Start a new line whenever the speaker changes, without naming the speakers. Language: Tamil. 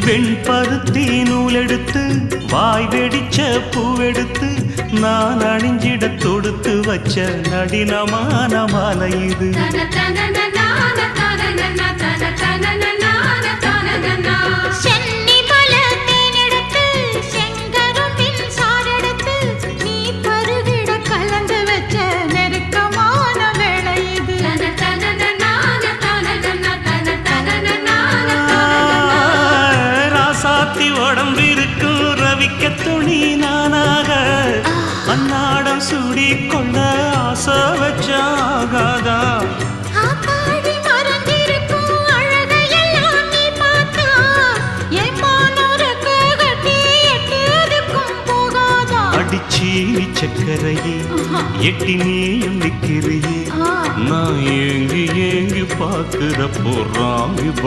வெண்பருத்தி நூலெடுத்து வாய் வெடிச்ச பூவெடுத்து நான் அணிஞ்சிட தொடுத்து வச்ச நடினமான மாலை இது. உடம்பிருக்கும் ரவிக்க துணி நானாக அன்னாடம் சூடி கொள்ள ஆசை வச்சாகாதா. அடிச்சீனி சக்கரையே எட்டி நீயும் நிக்கிறியே நான் ஏங்கி ஏங்கி பார்க்கிற போறாங்க.